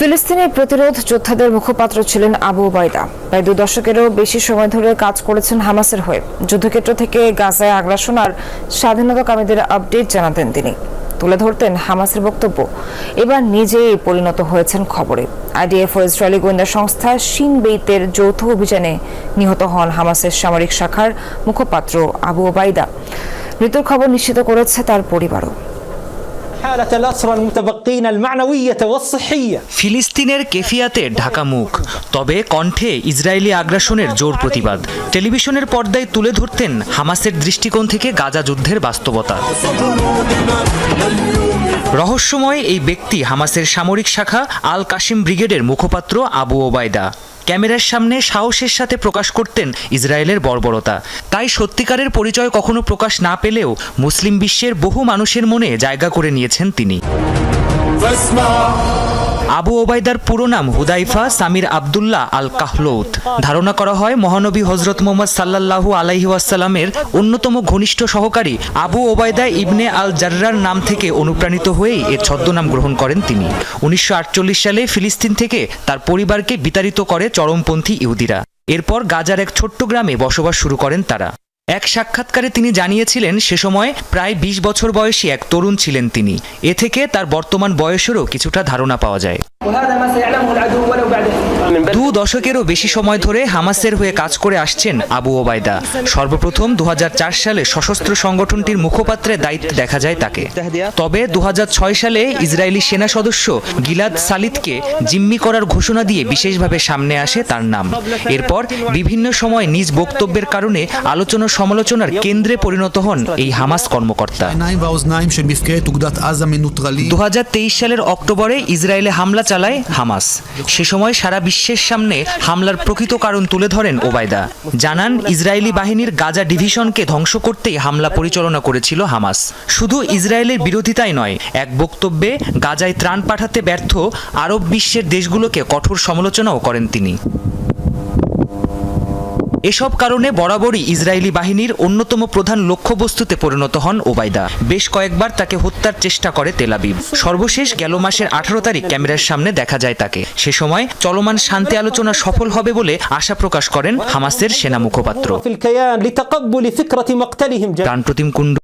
ফিলিস্তিনের প্রতিরোধ যোদ্ধাদের মুখপাত্র ছিলেন আবু ওবায়দা। প্রায় 2 দশকেরও বেশি সময় ধরে কাজ করেছেন হামাসের হয়ে। যুদ্ধক্ষেত্র থেকে গাজায় আগ্রাসন আর স্বাধীনতাকামীদের আপডেট জানাতেন তিনি, তুলে ধরতেন হামাসের বক্তব্য। এবার নিজেই পরিণত হয়েছেন খবরে। আইডিএফ ও ইসরায়েলি গোয়েন্দা সংস্থা শিন বেইতের যৌথ অভিযানে নিহত হন হামাসের সামরিক শাখার মুখপাত্র আবু ওবায়দা। মৃত্যুর খবর নিশ্চিত করেছে তার পরিবারও। ফিলিস্তিনের কেফিয়াতে ঢাকা মুখ, তবে কণ্ঠে ইসরায়েলি আগ্রাসনের জোর প্রতিবাদ। টেলিভিশনের পর্দায় তুলে ধরতেন হামাসের দৃষ্টিকোণ থেকে গাজা যুদ্ধের বাস্তবতা। রহস্যময় এই ব্যক্তি হামাসের সামরিক শাখা আল কাসিম ব্রিগেডের মুখপাত্র আবু ওবায়দা। ক্যামেরার সামনে সাহসের সাথে প্রকাশ করতেন ইসরায়েলের বর্বরতা। তাই সত্যিকারের পরিচয় কখনো প্রকাশ না পেলেও মুসলিম বিশ্বের বহু মানুষের মনে জায়গা করে নিয়েছেন তিনি। আবু ওবায়দার পুরো নাম হুদাইফা সামির আবদুল্লাহ আল কাহলৌত। ধারণা করা হয় মহানবী হযরত মুহাম্মদ সাল্লাল্লাহু আলাইহি ওয়াসাল্লামের অন্যতম ঘনিষ্ঠ সহকারী আবু ওবায়দা ইবনে আল জাররার নাম থেকে অনুপ্রাণিত হয়েই এর ছদ্মনাম গ্রহণ করেন তিনি। 1948 সালে ফিলিস্তিন থেকে তার পরিবারকে বিতাড়িত করে চরমপন্থী ইহুদিরা। এরপর গাজার এক ছোট্ট গ্রামে বসবাস শুরু করেন তারা। এক সাক্ষাৎকারে তিনি জানিয়েছিলেন সে সময় প্রায় 20 বছর বয়সী এক তরুণ ছিলেন তিনি। এ থেকে তার বর্তমান বয়সেরও কিছুটা ধারণা পাওয়া যায়। 2 দশকেরও বেশি সময় ধরে হামাসের হয়ে কাজ করে আসছেন আবু ওবায়দা। সর্বপ্রথম 2004 সালে সশস্ত্র সংগঠনটির মুখপাত্রের দায়িত্বে দেখা যায় তাকে। তবে 2006 সালে ইসরায়েলি সেনা সদস্য গিলাদ সালিদকে জিম্মি করার ঘোষণা দিয়ে বিশেষভাবে সামনে আসে তার নাম। এরপর বিভিন্ন সময় নিজ বক্তব্যের কারণে আলোচনা সমালোচনার কেন্দ্রে পরিণত হন এই হামাস কর্মকর্তা। 2023 সালের অক্টোবরে ইসরায়েলে হামলা চালায় হামাস। সে সময় সারা বিশ্বের সামনে হামলার প্রকৃত কারণ তুলে ধরেন ওবায়দা। জানান ইসরায়েলি বাহিনীর গাজা ডিভিশনকে ধ্বংস করতেই হামলা পরিচালনা করেছিল হামাস। শুধু ইসরায়েলের বিরোধিতাই নয়, এক বক্তব্যে গাজায় ত্রাণ পাঠাতে ব্যর্থ আরব বিশ্বের দেশগুলোকে কঠোর সমালোচনাও করেন তিনি। এসব কারণে বরাবরই ইসরায়েলি বাহিনীর অন্যতম প্রধান লক্ষ্যবস্তুতে পরিণত হন ওবায়দা। বেশ কয়েকবার তাকে হত্যার চেষ্টা করে তেল আবিব। সর্বশেষ গেল মাসের 18 তারিখ ক্যামেরার সামনে দেখা যায় তাকে। সে সময় চলমান শান্তি আলোচনা সফল হবে বলে আশা প্রকাশ করেন হামাসের সেনা মুখপাত্র। প্রাণপ্রতিম কুণ্ডু।